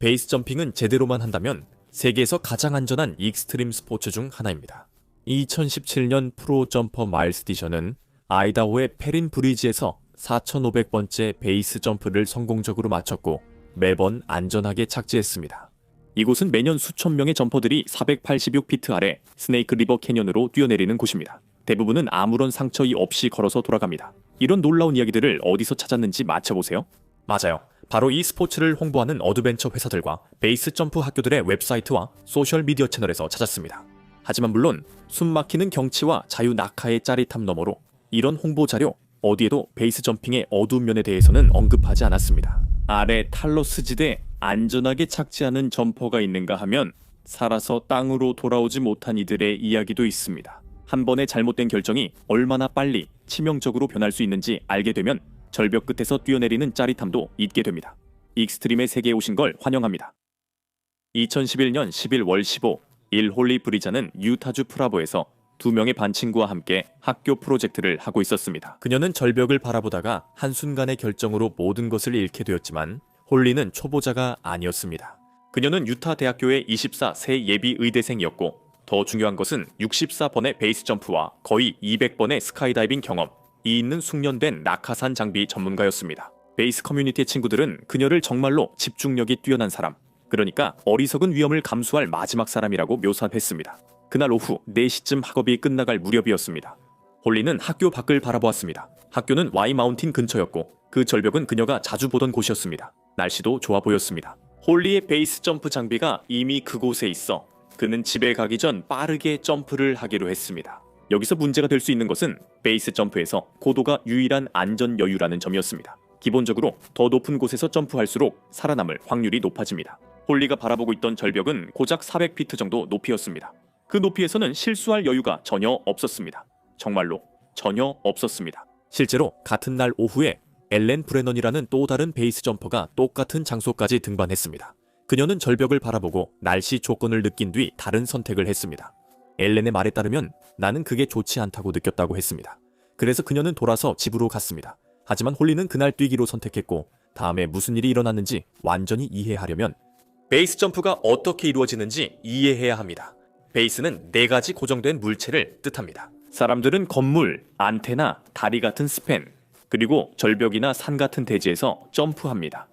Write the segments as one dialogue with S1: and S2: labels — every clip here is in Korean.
S1: 베이스 점핑은 제대로만 한다면 세계에서 가장 안전한 익스트림 스포츠 중 하나입니다. 2017년 프로 점퍼 마일스 디션은 아이다호의 페린 브리지에서 4,500번째 베이스 점프를 성공적으로 마쳤고 매번 안전하게 착지했습니다. 이곳은 매년 수천 명의 점퍼들이 486피트 아래 스네이크 리버 캐년으로 뛰어내리는 곳입니다. 대부분은 아무런 상처 없이 걸어서 돌아갑니다. 이런 놀라운 이야기들을 어디서 찾았는지 맞춰보세요. 맞아요. 바로 이 스포츠를 홍보하는 어드벤처 회사들과 베이스 점프 학교들의 웹사이트와 소셜미디어 채널에서 찾았습니다. 하지만 물론 숨막히는 경치와 자유 낙하의 짜릿함 너머로 이런 홍보 자료 어디에도 베이스 점핑의 어두운 면에 대해서는 언급하지 않았습니다. 아래 탈로스 지대에 안전하게 착지하는 점퍼가 있는가 하면 살아서 땅으로 돌아오지 못한 이들의 이야기도 있습니다. 한 번의 잘못된 결정이 얼마나 빨리 치명적으로 변할 수 있는지 알게 되면 절벽 끝에서 뛰어내리는 짜릿함도 잊게 됩니다. 익스트림의 세계에 오신 걸 환영합니다. 2011년 11월 15일 홀리 브리자는 유타주 프라보에서 2명의 반 친구와 함께 학교 프로젝트를 하고 있었습니다. 그녀는 절벽을 바라보다가 한순간의 결정으로 모든 것을 잃게 되었지만 홀리는 초보자가 아니었습니다. 그녀는 유타 대학교의 24세 예비 의대생이었고 더 중요한 것은 64번의 베이스 점프와 거의 200번의 스카이다이빙 경험, 이 있는 숙련된 낙하산 장비 전문가였습니다. 베이스 커뮤니티의 친구들은 그녀를 정말로 집중력이 뛰어난 사람, 그러니까 어리석은 위험을 감수할 마지막 사람이라고 묘사했습니다. 그날 오후 4시쯤 학업이 끝나갈 무렵이었습니다. 홀리는 학교 밖을 바라보았습니다. 학교는 와이 마운틴 근처였고 그 절벽은 그녀가 자주 보던 곳이었습니다. 날씨도 좋아 보였습니다. 홀리의 베이스 점프 장비가 이미 그곳에 있어 그는 집에 가기 전 빠르게 점프를 하기로 했습니다. 여기서 문제가 될 수 있는 것은 베이스 점프에서 고도가 유일한 안전 여유라는 점이었습니다. 기본적으로 더 높은 곳에서 점프할수록 살아남을 확률이 높아집니다. 홀리가 바라보고 있던 절벽은 고작 400피트 정도 높이였습니다. 그 높이에서는 실수할 여유가 전혀 없었습니다. 정말로 전혀 없었습니다. 실제로 같은 날 오후에 엘렌 브레넌이라는 또 다른 베이스 점퍼가 똑같은 장소까지 등반했습니다. 그녀는 절벽을 바라보고 날씨 조건을 느낀 뒤 다른 선택을 했습니다. 엘렌의 말에 따르면 나는 그게 좋지 않다고 느꼈다고 했습니다. 그래서 그녀는 돌아서 집으로 갔습니다. 하지만 홀리는 그날 뛰기로 선택했고 다음에 무슨 일이 일어났는지 완전히 이해하려면 베이스 점프가 어떻게 이루어지는지 이해해야 합니다. 베이스는 4가지 고정된 물체를 뜻합니다. 사람들은 건물, 안테나, 다리 같은 스팬, 그리고 절벽이나 산 같은 대지에서 점프합니다.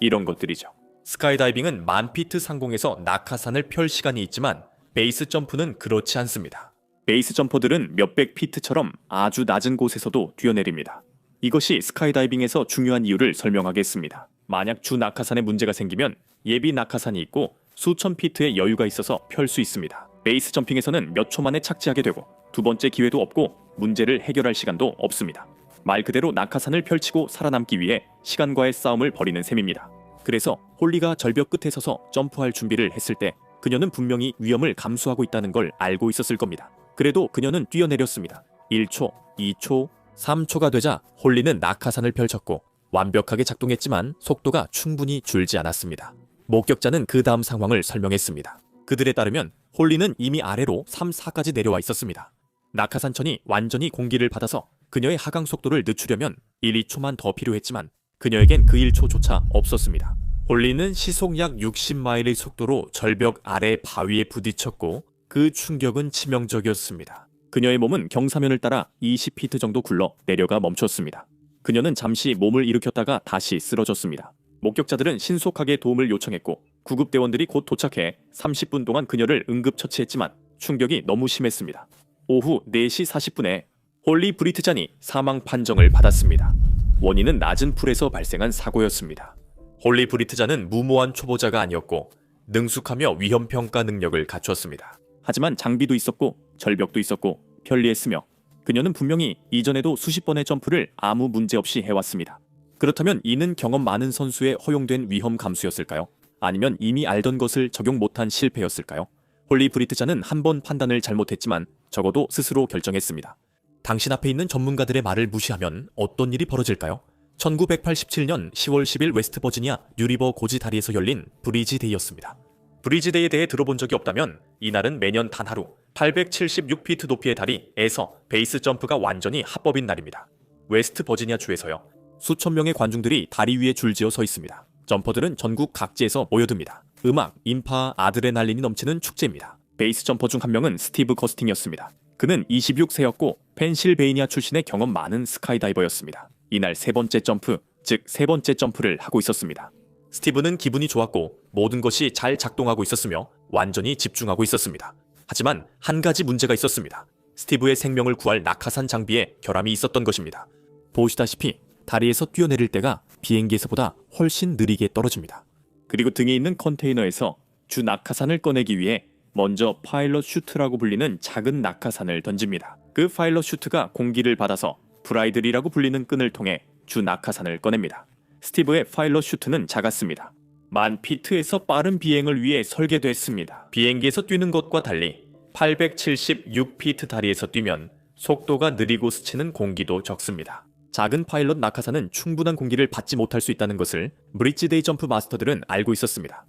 S1: 이런 것들이죠. 스카이다이빙은 10,000피트 상공에서 낙하산을 펼 시간이 있지만 베이스 점프는 그렇지 않습니다. 베이스 점퍼들은 몇백 피트처럼 아주 낮은 곳에서도 뛰어내립니다. 이것이 스카이다이빙에서 중요한 이유를 설명하겠습니다. 만약 주 낙하산에 문제가 생기면 예비 낙하산이 있고 수천 피트의 여유가 있어서 펼 수 있습니다. 베이스 점핑에서는 몇 초 만에 착지하게 되고 두 번째 기회도 없고 문제를 해결할 시간도 없습니다. 말 그대로 낙하산을 펼치고 살아남기 위해 시간과의 싸움을 벌이는 셈입니다. 그래서 홀리가 절벽 끝에 서서 점프할 준비를 했을 때 그녀는 분명히 위험을 감수하고 있다는 걸 알고 있었을 겁니다. 그래도 그녀는 뛰어내렸습니다. 1초, 2초, 3초가 되자 홀리는 낙하산을 펼쳤고 완벽하게 작동했지만 속도가 충분히 줄지 않았습니다. 목격자는 그 다음 상황을 설명했습니다. 그들에 따르면 홀리는 이미 아래로 3, 4까지 내려와 있었습니다. 낙하산천이 완전히 공기를 받아서 그녀의 하강 속도를 늦추려면 1, 2초만 더 필요했지만 그녀에겐 그 1초조차 없었습니다. 홀리는 시속 약 60마일의 속도로 절벽 아래 바위에 부딪혔고 그 충격은 치명적이었습니다. 그녀의 몸은 경사면을 따라 20피트 정도 굴러 내려가 멈췄습니다. 그녀는 잠시 몸을 일으켰다가 다시 쓰러졌습니다. 목격자들은 신속하게 도움을 요청했고 구급대원들이 곧 도착해 30분 동안 그녀를 응급처치했지만 충격이 너무 심했습니다. 오후 4시 40분에 홀리 브리트잔이 사망 판정을 받았습니다. 원인은 낮은 풀에서 발생한 사고였습니다. 홀리 브리트잔은 무모한 초보자가 아니었고 능숙하며 위험평가 능력을 갖추었습니다. 하지만 장비도 있었고 절벽도 있었고 편리했으며 그녀는 분명히 이전에도 수십 번의 점프를 아무 문제 없이 해왔습니다. 그렇다면 이는 경험 많은 선수의 허용된 위험 감수였을까요? 아니면 이미 알던 것을 적용 못한 실패였을까요? 홀리 브리트잔은 한 번 판단을 잘못했지만 적어도 스스로 결정했습니다. 당신 앞에 있는 전문가들의 말을 무시하면 어떤 일이 벌어질까요? 1987년 10월 10일 웨스트버지니아 뉴리버 고지 다리에서 열린 브리지데이였습니다. 브리지데이에 대해 들어본 적이 없다면 이날은 매년 단 하루 876피트 높이의 다리에서 베이스 점프가 완전히 합법인 날입니다. 웨스트버지니아 주에서요. 수천 명의 관중들이 다리 위에 줄지어 서 있습니다. 점퍼들은 전국 각지에서 모여듭니다. 음악, 인파, 아드레날린이 넘치는 축제입니다. 베이스 점퍼 중 한 명은 스티브 거스팅이었습니다. 그는 26세였고 펜실베이니아 출신의 경험 많은 스카이다이버였습니다. 이날 세 번째 점프, 즉 세 번째 점프를 하고 있었습니다. 스티브는 기분이 좋았고 모든 것이 잘 작동하고 있었으며 완전히 집중하고 있었습니다. 하지만 한 가지 문제가 있었습니다. 스티브의 생명을 구할 낙하산 장비에 결함이 있었던 것입니다. 보시다시피 다리에서 뛰어내릴 때가 비행기에서보다 훨씬 느리게 떨어집니다. 그리고 등에 있는 컨테이너에서 주 낙하산을 꺼내기 위해 먼저 파일럿 슈트라고 불리는 작은 낙하산을 던집니다. 그 파일럿 슈트가 공기를 받아서 브라이들이라고 불리는 끈을 통해 주 낙하산을 꺼냅니다. 스티브의 파일럿 슈트는 작았습니다. 1000피트에서 빠른 비행을 위해 설계됐습니다. 비행기에서 뛰는 것과 달리 876피트 다리에서 뛰면 속도가 느리고 스치는 공기도 적습니다. 작은 파일럿 낙하산은 충분한 공기를 받지 못할 수 있다는 것을 브릿지데이 점프 마스터들은 알고 있었습니다.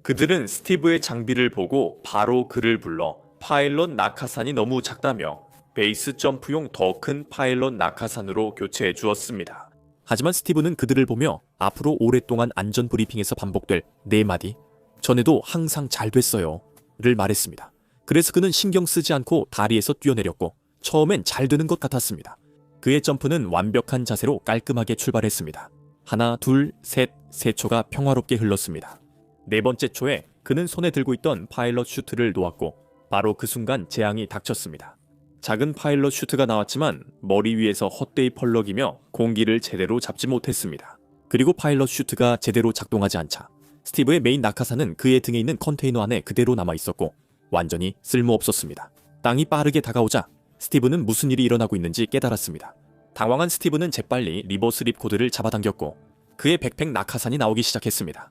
S1: 그들은 스티브의 장비를 보고 바로 그를 불러 파일럿 낙하산이 너무 작다며 베이스 점프용 더 큰 파일럿 낙하산으로 교체해 주었습니다. 하지만 스티브는 그들을 보며 앞으로 오랫동안 안전 브리핑에서 반복될 4마디 전에도 항상 잘 됐어요 를 말했습니다. 그래서 그는 신경 쓰지 않고 다리에서 뛰어내렸고 처음엔 잘 되는 것 같았습니다. 그의 점프는 완벽한 자세로 깔끔하게 출발했습니다. 하나, 둘, 셋, 세 초가 평화롭게 흘렀습니다. 네 번째 초에 그는 손에 들고 있던 파일럿 슈트를 놓았고 바로 그 순간 재앙이 닥쳤습니다. 작은 파일럿 슈트가 나왔지만 머리 위에서 헛되이 펄럭이며 공기를 제대로 잡지 못했습니다. 그리고 파일럿 슈트가 제대로 작동하지 않자 스티브의 메인 낙하산은 그의 등에 있는 컨테이너 안에 그대로 남아 있었고 완전히 쓸모없었습니다. 땅이 빠르게 다가오자 스티브는 무슨 일이 일어나고 있는지 깨달았습니다. 당황한 스티브는 재빨리 리버스 립코드를 잡아당겼고 그의 백팩 낙하산이 나오기 시작했습니다.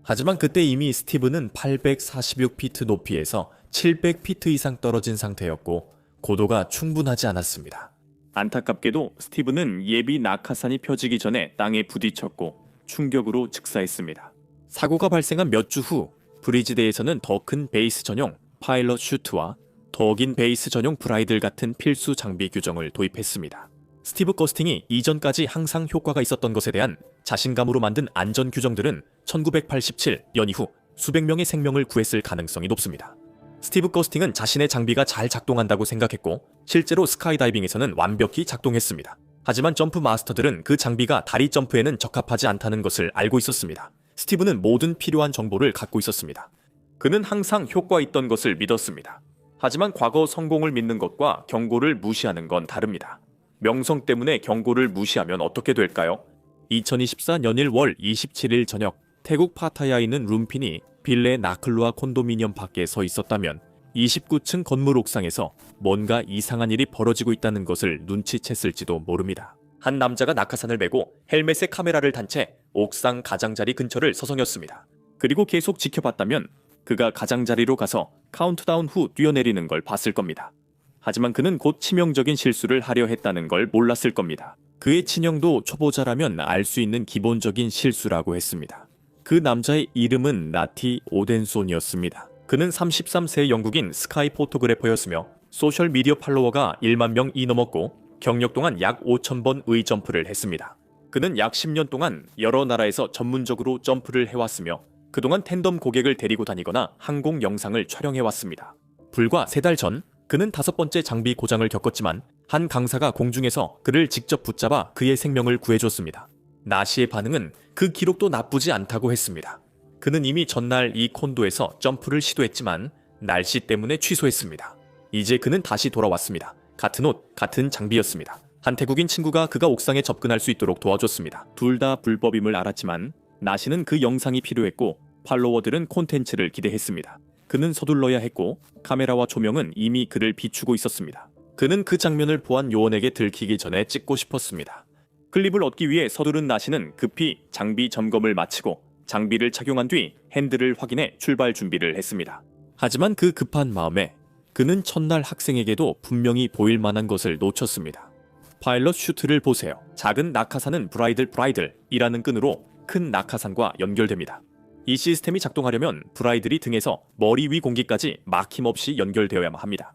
S1: 하지만 그때 이미 스티브는 846피트 높이에서 700피트 이상 떨어진 상태였고 고도가 충분하지 않았습니다. 안타깝게도 스티브는 예비 낙하산이 펴지기 전에 땅에 부딪혔고 충격으로 즉사했습니다. 사고가 발생한 몇 주 후 브리지데이에서는 더 큰 베이스 전용 파일럿 슈트와 더 긴 베이스 전용 브라이들 같은 필수 장비 규정을 도입했습니다. 스티브 거스팅이 이전까지 항상 효과가 있었던 것에 대한 자신감으로 만든 안전 규정들은 1987 연이후 수백 명의 생명을 구했을 가능성이 높습니다. 스티브 거스팅은 자신의 장비가 잘 작동한다고 생각했고 실제로 스카이다이빙에서는 완벽히 작동했습니다. 하지만 점프 마스터들은 그 장비가 다리 점프에는 적합하지 않다는 것을 알고 있었습니다. 스티브는 모든 필요한 정보를 갖고 있었습니다. 그는 항상 효과 있던 것을 믿었습니다. 하지만 과거 성공을 믿는 것과 경고를 무시하는 건 다릅니다. 명성 때문에 경고를 무시하면 어떻게 될까요? 2024년 1월 27일 저녁 태국 파타야에 있는 룸핀이 빌레 나클루아 콘도미니엄 밖에 서 있었다면 29층 건물 옥상에서 뭔가 이상한 일이 벌어지고 있다는 것을 눈치챘을지도 모릅니다. 한 남자가 낙하산을 메고 헬멧에 카메라를 단 채 옥상 가장자리 근처를 서성였습니다. 그리고 계속 지켜봤다면 그가 가장자리로 가서 카운트다운 후 뛰어내리는 걸 봤을 겁니다. 하지만 그는 곧 치명적인 실수를 하려 했다는 걸 몰랐을 겁니다. 그의 친형도 초보자라면 알 수 있는 기본적인 실수라고 했습니다. 그 남자의 이름은 나티 오덴손이었습니다. 그는 33세 영국인 스카이 포토그래퍼였으며 소셜미디어 팔로워가 1만 명이 넘었고 경력 동안 약 5,000번의 점프를 했습니다. 그는 약 10년 동안 여러 나라에서 전문적으로 점프를 해왔으며 그동안 탠덤 고객을 데리고 다니거나 항공 영상을 촬영해왔습니다. 불과 3달 전 그는 5번째 장비 고장을 겪었지만 한 강사가 공중에서 그를 직접 붙잡아 그의 생명을 구해줬습니다. 나시의 반응은 그 기록도 나쁘지 않다고 했습니다. 그는 이미 전날 이 콘도에서 점프를 시도했지만 날씨 때문에 취소했습니다. 이제 그는 다시 돌아왔습니다. 같은 옷, 같은 장비였습니다. 한 태국인 친구가 그가 옥상에 접근할 수 있도록 도와줬습니다. 둘 다 불법임을 알았지만 나시는 그 영상이 필요했고 팔로워들은 콘텐츠를 기대했습니다. 그는 서둘러야 했고 카메라와 조명은 이미 그를 비추고 있었습니다. 그는 그 장면을 보안 요원에게 들키기 전에 찍고 싶었습니다. 클립을 얻기 위해 서두른 나시는 급히 장비 점검을 마치고 장비를 착용한 뒤 핸들을 확인해 출발 준비를 했습니다. 하지만 그 급한 마음에 그는 첫날 학생에게도 분명히 보일 만한 것을 놓쳤습니다. 파일럿 슈트를 보세요. 작은 낙하산은 브라이들이라는 끈으로 큰 낙하산과 연결됩니다. 이 시스템이 작동하려면 브라이들이 등에서 머리 위 공기까지 막힘없이 연결되어야만 합니다.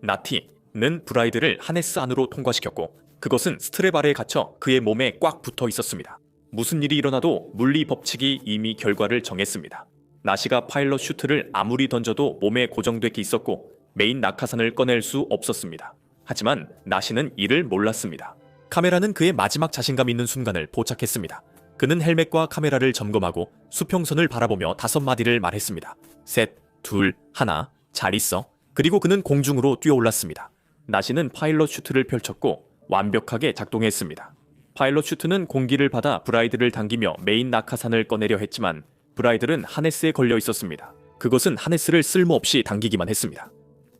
S1: 나티는 브라이드를 하네스 안으로 통과시켰고 그것은 스트랩 아래에 갇혀 그의 몸에 꽉 붙어 있었습니다. 무슨 일이 일어나도 물리 법칙이 이미 결과를 정했습니다. 나시가 파일럿 슈트를 아무리 던져도 몸에 고정되어 있었고 메인 낙하산을 꺼낼 수 없었습니다. 하지만 나시는 이를 몰랐습니다. 카메라는 그의 마지막 자신감 있는 순간을 포착했습니다. 그는 헬멧과 카메라를 점검하고 수평선을 바라보며 5마디를 말했습니다. 셋, 둘, 하나, 잘 있어. 그리고 그는 공중으로 뛰어올랐습니다. 나시는 파일럿 슈트를 펼쳤고 완벽하게 작동했습니다. 파일럿 슈트는 공기를 받아 브라이드를 당기며 메인 낙하산을 꺼내려 했지만 브라이드는 하네스에 걸려 있었습니다. 그것은 하네스를 쓸모없이 당기기만 했습니다.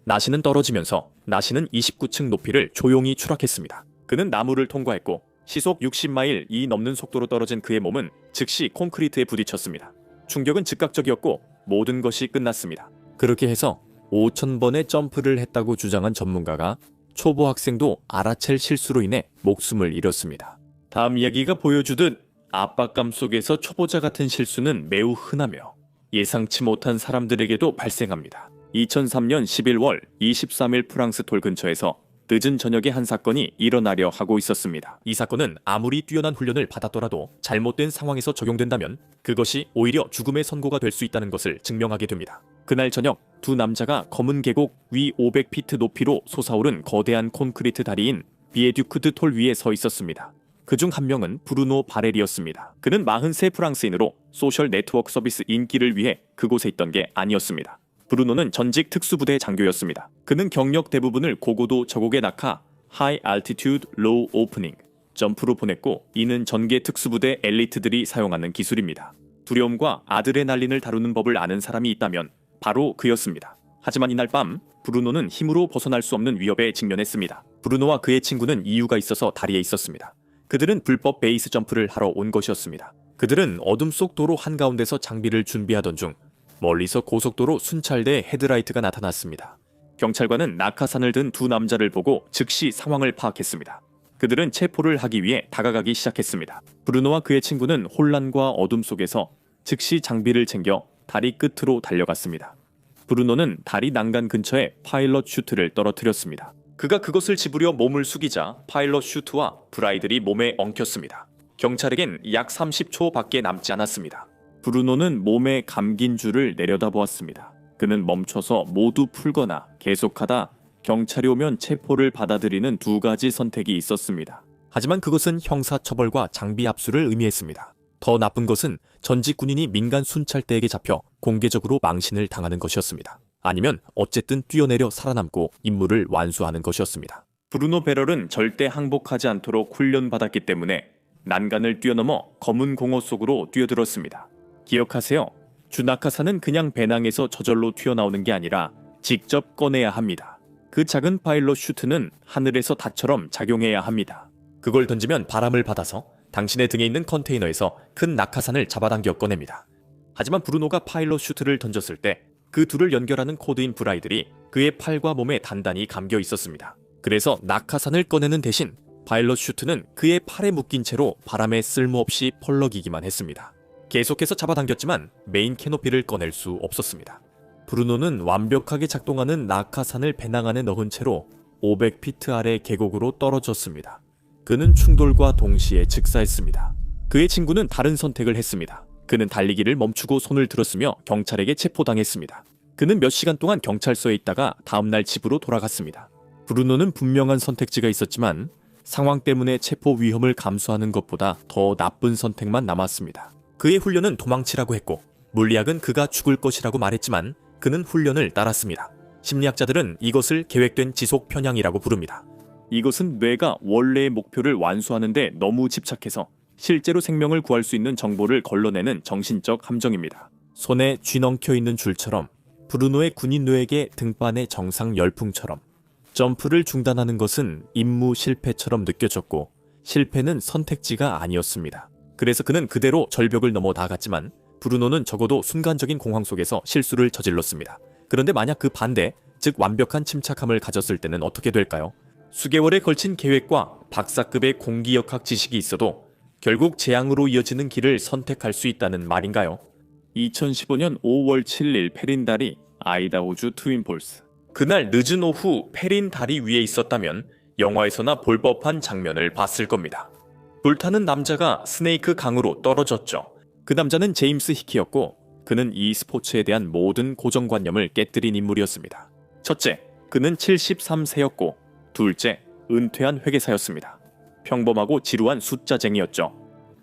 S1: 나시는 떨어지면서 나시는 29층 높이를 조용히 추락했습니다. 그는 나무를 통과했고 시속 60마일 이 넘는 속도로 떨어진 그의 몸은 즉시 콘크리트에 부딪혔습니다. 충격은 즉각적이었고 모든 것이 끝났습니다. 그렇게 해서 5,000번의 점프를 했다고 주장한 전문가가 초보 학생도 알아챌 실수로 인해 목숨을 잃었습니다. 다음 이야기가 보여주듯 압박감 속에서 초보자 같은 실수는 매우 흔하며 예상치 못한 사람들에게도 발생합니다. 2003년 11월 23일 프랑스 돌 근처에서 늦은 저녁에 한 사건이 일어나려 하고 있었습니다. 이 사건은 아무리 뛰어난 훈련을 받았더라도 잘못된 상황에서 적용된다면 그것이 오히려 죽음의 선고가 될 수 있다는 것을 증명하게 됩니다. 그날 저녁 두 남자가 검은 계곡 위 500피트 높이로 솟아오른 거대한 콘크리트 다리인 비에듀크 드 톨 위에 서 있었습니다. 그중 한 명은 브루노 바렐이었습니다. 그는 43 프랑스인으로 소셜 네트워크 서비스 인기를 위해 그곳에 있던 게 아니었습니다. 브루노는 전직 특수부대 장교였습니다. 그는 경력 대부분을 고고도 저곡에 낙하 High Altitude Low Opening 점프로 보냈고 이는 전개 특수부대 엘리트들이 사용하는 기술입니다. 두려움과 아드레날린을 다루는 법을 아는 사람이 있다면 바로 그였습니다. 하지만 이날 밤 브루노는 힘으로 벗어날 수 없는 위협에 직면했습니다. 브루노와 그의 친구는 이유가 있어서 다리에 있었습니다. 그들은 불법 베이스 점프를 하러 온 것이었습니다. 그들은 어둠 속 도로 한가운데서 장비를 준비하던 중 멀리서 고속도로 순찰대 헤드라이트가 나타났습니다. 경찰관은 낙하산을 든 두 남자를 보고 즉시 상황을 파악했습니다. 그들은 체포를 하기 위해 다가가기 시작했습니다. 브루노와 그의 친구는 혼란과 어둠 속에서 즉시 장비를 챙겨 다리 끝으로 달려갔습니다. 브루노는 다리 난간 근처에 파일럿 슈트를 떨어뜨렸습니다. 그가 그것을 집으려 몸을 숙이자 파일럿 슈트와 브라이들이 몸에 엉켰습니다. 경찰에겐 약 30초 밖에 남지 않았습니다. 브루노는 몸에 감긴 줄을 내려다보았습니다. 그는 멈춰서 모두 풀거나 계속하다 경찰이 오면 체포를 받아들이는 두 가지 선택이 있었습니다. 하지만 그것은 형사처벌과 장비 압수를 의미했습니다. 더 나쁜 것은 전직 군인이 민간 순찰대에게 잡혀 공개적으로 망신을 당하는 것이었습니다. 아니면 어쨌든 뛰어내려 살아남고 임무를 완수하는 것이었습니다. 브루노 베럴은 절대 항복하지 않도록 훈련받았기 때문에 난간을 뛰어넘어 검은 공허 속으로 뛰어들었습니다. 기억하세요. 주낙하산은 그냥 배낭에서 저절로 튀어나오는 게 아니라 직접 꺼내야 합니다. 그 작은 파일럿 슈트는 하늘에서 닷처럼 작용해야 합니다. 그걸 던지면 바람을 받아서 당신의 등에 있는 컨테이너에서 큰 낙하산을 잡아당겨 꺼냅니다. 하지만 브루노가 파일럿 슈트를 던졌을 때 그 둘을 연결하는 코드인 브라이들이 그의 팔과 몸에 단단히 감겨 있었습니다. 그래서 낙하산을 꺼내는 대신 파일럿 슈트는 그의 팔에 묶인 채로 바람에 쓸모없이 펄럭이기만 했습니다. 계속해서 잡아당겼지만 메인 캐노피를 꺼낼 수 없었습니다. 브루노는 완벽하게 작동하는 낙하산을 배낭 안에 넣은 채로 500피트 아래 계곡으로 떨어졌습니다. 그는 충돌과 동시에 즉사했습니다. 그의 친구는 다른 선택을 했습니다. 그는 달리기를 멈추고 손을 들었으며 경찰에게 체포당했습니다. 그는 몇 시간 동안 경찰서에 있다가 다음날 집으로 돌아갔습니다. 브루노는 분명한 선택지가 있었지만 상황 때문에 체포 위험을 감수하는 것보다 더 나쁜 선택만 남았습니다. 그의 훈련은 도망치라고 했고 물리학은 그가 죽을 것이라고 말했지만 그는 훈련을 따랐습니다. 심리학자들은 이것을 계획된 지속 편향이라고 부릅니다. 이것은 뇌가 원래의 목표를 완수하는 데 너무 집착해서 실제로 생명을 구할 수 있는 정보를 걸러내는 정신적 함정입니다. 손에 쥐넣혀 있는 줄처럼 브루노의 군인 뇌에게 등반의 정상 열풍처럼 점프를 중단하는 것은 임무 실패처럼 느껴졌고 실패는 선택지가 아니었습니다. 그래서 그는 그대로 절벽을 넘어 나갔지만 브루노는 적어도 순간적인 공황 속에서 실수를 저질렀습니다. 그런데 만약 그 반대, 즉 완벽한 침착함을 가졌을 때는 어떻게 될까요? 수개월에 걸친 계획과 박사급의 공기역학 지식이 있어도 결국 재앙으로 이어지는 길을 선택할 수 있다는 말인가요? 2015년 5월 7일 페린 다리, 아이다호주 트윈폴스. 그날 늦은 오후 페린 다리 위에 있었다면 영화에서나 볼 법한 장면을 봤을 겁니다. 불타는 남자가 스네이크 강으로 떨어졌죠. 그 남자는 제임스 히키였고 그는 이 스포츠에 대한 모든 고정관념을 깨뜨린 인물이었습니다. 첫째, 그는 73세였고 둘째, 은퇴한 회계사였습니다. 평범하고 지루한 숫자쟁이였죠.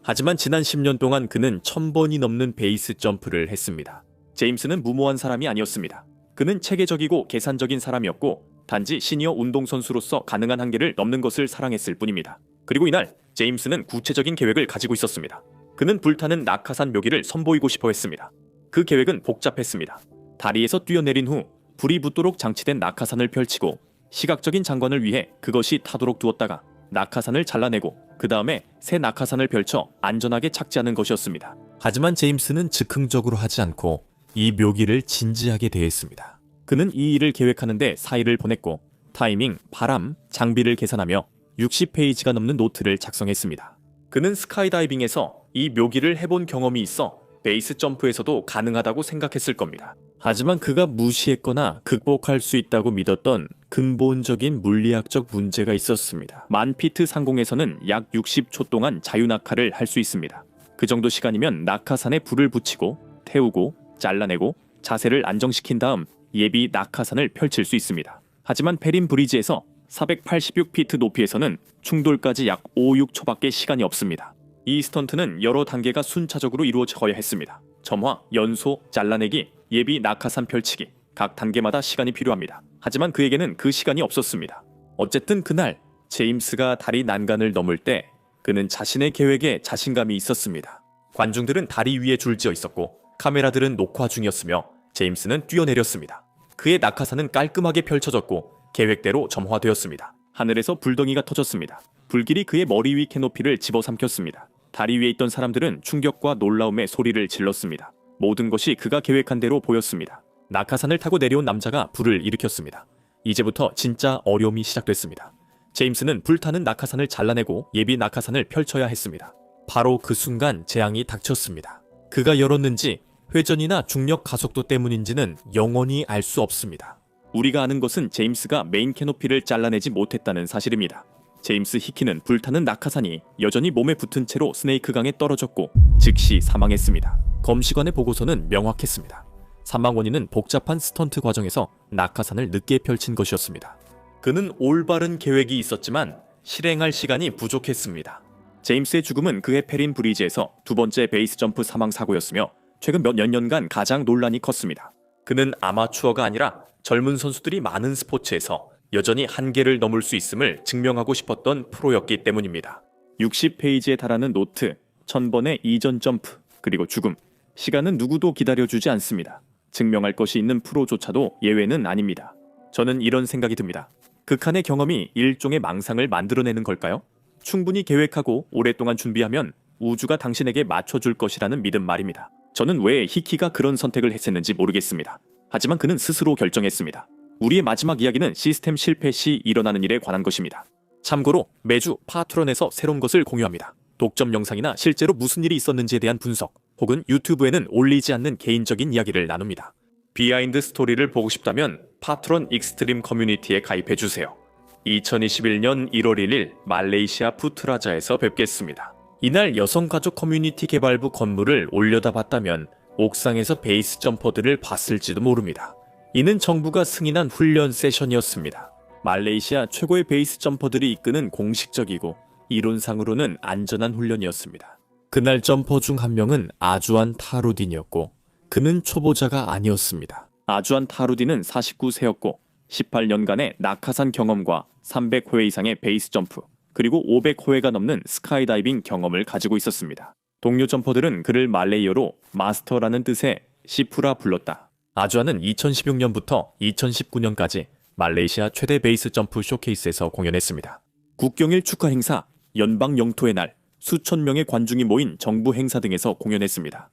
S1: 하지만 지난 10년 동안 그는 1000번이 넘는 베이스 점프를 했습니다. 제임스는 무모한 사람이 아니었습니다. 그는 체계적이고 계산적인 사람이었고 단지 시니어 운동선수로서 가능한 한계를 넘는 것을 사랑했을 뿐입니다. 그리고 이날 제임스는 구체적인 계획을 가지고 있었습니다. 그는 불타는 낙하산 묘기를 선보이고 싶어 했습니다. 그 계획은 복잡했습니다. 다리에서 뛰어내린 후 불이 붙도록 장치된 낙하산을 펼치고 시각적인 장관을 위해 그것이 타도록 두었다가 낙하산을 잘라내고 그 다음에 새 낙하산을 펼쳐 안전하게 착지하는 것이었습니다. 하지만 제임스는 즉흥적으로 하지 않고 이 묘기를 진지하게 대했습니다. 그는 이 일을 계획하는데 4일을 보냈고 타이밍, 바람, 장비를 계산하며 60페이지가 넘는 노트를 작성했습니다. 그는 스카이다이빙에서 이 묘기를 해본 경험이 있어 베이스 점프에서도 가능하다고 생각했을 겁니다. 하지만 그가 무시했거나 극복할 수 있다고 믿었던 근본적인 물리학적 문제가 있었습니다. 1000피트 상공에서는 약 60초 동안 자유낙하를 할 수 있습니다. 그 정도 시간이면 낙하산에 불을 붙이고 태우고 잘라내고 자세를 안정시킨 다음 예비 낙하산을 펼칠 수 있습니다. 하지만 페린 브리지에서 486피트 높이에서는 충돌까지 약 5, 6초밖에 시간이 없습니다. 이 스턴트는 여러 단계가 순차적으로 이루어져야 했습니다. 점화, 연소, 잘라내기, 예비 낙하산 펼치기, 각 단계마다 시간이 필요합니다. 하지만 그에게는 그 시간이 없었습니다. 어쨌든 그날 제임스가 다리 난간을 넘을 때 그는 자신의 계획에 자신감이 있었습니다. 관중들은 다리 위에 줄지어 있었고 카메라들은 녹화 중이었으며 제임스는 뛰어내렸습니다. 그의 낙하산은 깔끔하게 펼쳐졌고 계획대로 점화되었습니다. 하늘에서 불덩이가 터졌습니다. 불길이 그의 머리 위 캐노피를 집어삼켰습니다. 다리 위에 있던 사람들은 충격과 놀라움에 소리를 질렀습니다. 모든 것이 그가 계획한 대로 보였습니다. 낙하산을 타고 내려온 남자가 불을 일으켰습니다. 이제부터 진짜 어려움이 시작됐습니다. 제임스는 불타는 낙하산을 잘라내고 예비 낙하산을 펼쳐야 했습니다. 바로 그 순간 재앙이 닥쳤습니다. 그가 열었는지 회전이나 중력 가속도 때문인지는 영원히 알 수 없습니다. 우리가 아는 것은 제임스가 메인 캐노피를 잘라내지 못했다는 사실입니다. 제임스 히키는 불타는 낙하산이 여전히 몸에 붙은 채로 스네이크 강에 떨어졌고 즉시 사망했습니다. 검시관의 보고서는 명확했습니다. 사망 원인은 복잡한 스턴트 과정에서 낙하산을 늦게 펼친 것이었습니다. 그는 올바른 계획이 있었지만 실행할 시간이 부족했습니다. 제임스의 죽음은 그의 페린 브리지에서 두 번째 베이스 점프 사망 사고였으며 최근 몇 년간 가장 논란이 컸습니다. 그는 아마추어가 아니라 젊은 선수들이 많은 스포츠에서 여전히 한계를 넘을 수 있음을 증명하고 싶었던 프로였기 때문입니다. 60페이지에 달하는 노트, 1000번의 이전 점프, 그리고 죽음. 시간은 누구도 기다려주지 않습니다. 증명할 것이 있는 프로조차도 예외는 아닙니다. 저는 이런 생각이 듭니다. 극한의 경험이 일종의 망상을 만들어내는 걸까요? 충분히 계획하고 오랫동안 준비하면 우주가 당신에게 맞춰줄 것이라는 믿음 말입니다. 저는 왜 히키가 그런 선택을 했었는지 모르겠습니다. 하지만 그는 스스로 결정했습니다. 우리의 마지막 이야기는 시스템 실패 시 일어나는 일에 관한 것입니다. 참고로 매주 파트런에서 새로운 것을 공유합니다. 독점 영상이나 실제로 무슨 일이 있었는지에 대한 분석, 혹은 유튜브에는 올리지 않는 개인적인 이야기를 나눕니다. 비하인드 스토리를 보고 싶다면 파트런 익스트림 커뮤니티에 가입해주세요. 2021년 1월 1일 말레이시아 푸트라자에서 뵙겠습니다. 이날 여성가족 커뮤니티 개발부 건물을 올려다봤다면 옥상에서 베이스 점퍼들을 봤을지도 모릅니다. 이는 정부가 승인한 훈련 세션이었습니다. 말레이시아 최고의 베이스 점퍼들이 이끄는 공식적이고 이론상으로는 안전한 훈련이었습니다. 그날 점퍼 중 한 명은 아주안 타루딘이었고 그는 초보자가 아니었습니다. 아주안 타루딘은 49세였고 18년간의 낙하산 경험과 300회 이상의 베이스 점프 그리고 500회가 넘는 스카이다이빙 경험을 가지고 있었습니다. 동료 점퍼들은 그를 말레이어로 마스터라는 뜻의 시프라 불렀다. 아주안은 2016년부터 2019년까지 말레이시아 최대 베이스 점프 쇼케이스에서 공연했습니다. 국경일 축하 행사, 연방 영토의 날, 수천 명의 관중이 모인 정부 행사 등에서 공연했습니다.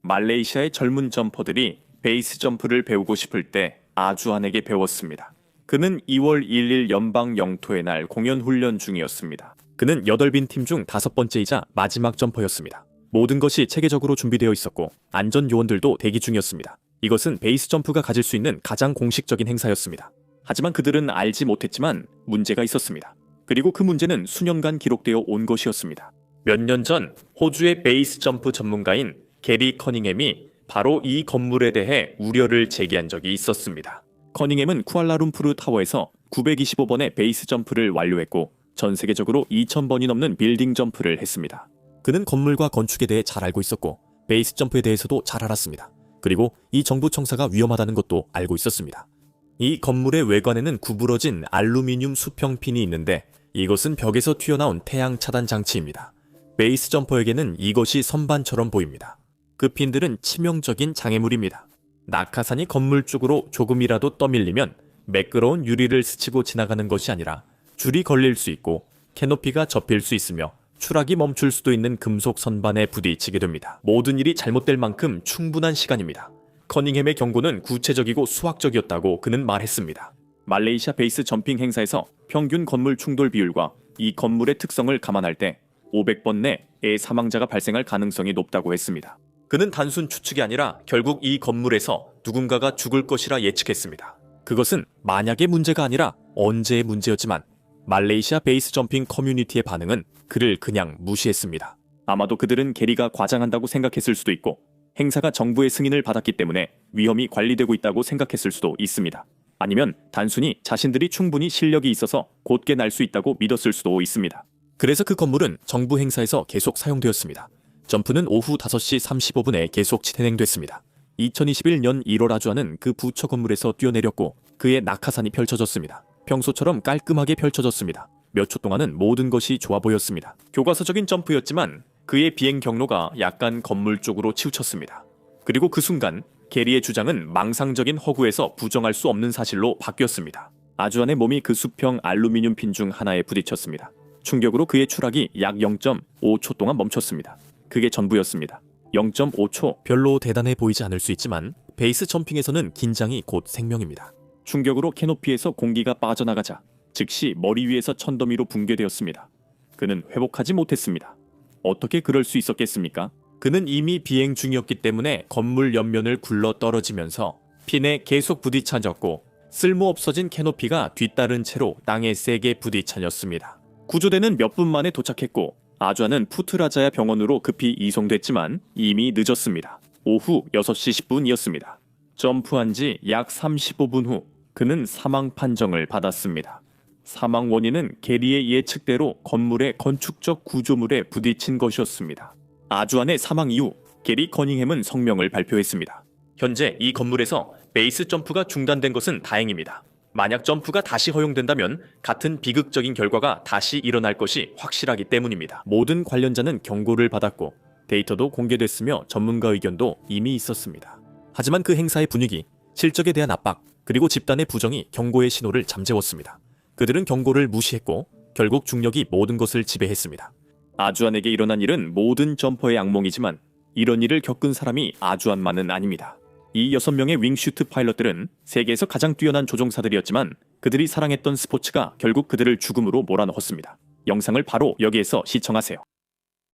S1: 말레이시아의 젊은 점퍼들이 베이스 점프를 배우고 싶을 때 아주안에게 배웠습니다. 그는 2월 1일 연방 영토의 날 공연 훈련 중이었습니다. 그는 8빈 팀 중 5번째이자 마지막 점퍼였습니다. 모든 것이 체계적으로 준비되어 있었고 안전 요원들도 대기 중이었습니다. 이것은 베이스 점프가 가질 수 있는 가장 공식적인 행사였습니다. 하지만 그들은 알지 못했지만 문제가 있었습니다. 그리고 그 문제는 수년간 기록되어 온 것이었습니다. 몇 년 전 호주의 베이스 점프 전문가인 게리 커닝햄이 바로 이 건물에 대해 우려를 제기한 적이 있었습니다. 커닝햄은 쿠알라룸푸르 타워에서 925번의 베이스 점프를 완료했고 전 세계적으로 2,000번이 넘는 빌딩 점프를 했습니다. 그는 건물과 건축에 대해 잘 알고 있었고 베이스 점프에 대해서도 잘 알았습니다. 그리고 이 정부 청사가 위험하다는 것도 알고 있었습니다. 이 건물의 외관에는 구부러진 알루미늄 수평핀이 있는데 이것은 벽에서 튀어나온 태양 차단 장치입니다. 베이스 점퍼에게는 이것이 선반처럼 보입니다. 그 핀들은 치명적인 장애물입니다. 낙하산이 건물 쪽으로 조금이라도 떠밀리면 매끄러운 유리를 스치고 지나가는 것이 아니라 줄이 걸릴 수 있고 캐노피가 접힐 수 있으며 추락이 멈출 수도 있는 금속 선반에 부딪히게 됩니다. 모든 일이 잘못될 만큼 충분한 시간입니다. 커닝햄의 경고는 구체적이고 수학적이었다고 그는 말했습니다. 말레이시아 베이스 점핑 행사에서 평균 건물 충돌 비율과 이 건물의 특성을 감안할 때 500번 내에 사망자가 발생할 가능성이 높다고 했습니다. 그는 단순 추측이 아니라 결국 이 건물에서 누군가가 죽을 것이라 예측했습니다. 그것은 만약의 문제가 아니라 언제의 문제였지만 말레이시아 베이스 점핑 커뮤니티의 반응은 그를 그냥 무시했습니다. 아마도 그들은 게리가 과장한다고 생각했을 수도 있고 행사가 정부의 승인을 받았기 때문에 위험이 관리되고 있다고 생각했을 수도 있습니다. 아니면 단순히 자신들이 충분히 실력이 있어서 곧게 날 수 있다고 믿었을 수도 있습니다. 그래서 그 건물은 정부 행사에서 계속 사용되었습니다. 점프는 오후 5시 35분에 계속 진행됐습니다. 2021년 1월 아주아는 그 부처 건물에서 뛰어내렸고 그의 낙하산이 펼쳐졌습니다. 평소처럼 깔끔하게 펼쳐졌습니다. 몇 초 동안은 모든 것이 좋아 보였습니다. 교과서적인 점프였지만 그의 비행 경로가 약간 건물 쪽으로 치우쳤습니다. 그리고 그 순간 게리의 주장은 망상적인 허구에서 부정할 수 없는 사실로 바뀌었습니다. 아주안의 몸이 그 수평 알루미늄 핀 중 하나에 부딪혔습니다. 충격으로 그의 추락이 약 0.5초 동안 멈췄습니다. 그게 전부였습니다. 0.5초, 별로 대단해 보이지 않을 수 있지만 베이스 점핑에서는 긴장이 곧 생명입니다. 충격으로 캐노피에서 공기가 빠져나가자 즉시 머리 위에서 천더미로 붕괴되었습니다. 그는 회복하지 못했습니다. 어떻게 그럴 수 있었겠습니까? 그는 이미 비행 중이었기 때문에 건물 옆면을 굴러 떨어지면서 핀에 계속 부딪혀졌고 쓸모없어진 캐노피가 뒤따른 채로 땅에 세게 부딪혀졌습니다. 구조대는 몇 분 만에 도착했고 아주아는 푸트라자야 병원으로 급히 이송됐지만 이미 늦었습니다. 오후 6시 10분이었습니다. 점프한 지 약 35분 후 그는 사망 판정을 받았습니다. 사망 원인은 게리의 예측대로 건물의 건축적 구조물에 부딪힌 것이었습니다. 아주안의 사망 이후 게리 커닝햄은 성명을 발표했습니다. 현재 이 건물에서 베이스 점프가 중단된 것은 다행입니다. 만약 점프가 다시 허용된다면 같은 비극적인 결과가 다시 일어날 것이 확실하기 때문입니다. 모든 관련자는 경고를 받았고 데이터도 공개됐으며 전문가 의견도 이미 있었습니다. 하지만 그 행사의 분위기, 실적에 대한 압박, 그리고 집단의 부정이 경고의 신호를 잠재웠습니다. 그들은 경고를 무시했고 결국 중력이 모든 것을 지배했습니다. 아주안에게 일어난 일은 모든 점퍼의 악몽이지만 이런 일을 겪은 사람이 아주안만은 아닙니다. 이 6명의 윙슈트 파일럿들은 세계에서 가장 뛰어난 조종사들이었지만 그들이 사랑했던 스포츠가 결국 그들을 죽음으로 몰아넣었습니다. 영상을 바로 여기에서 시청하세요.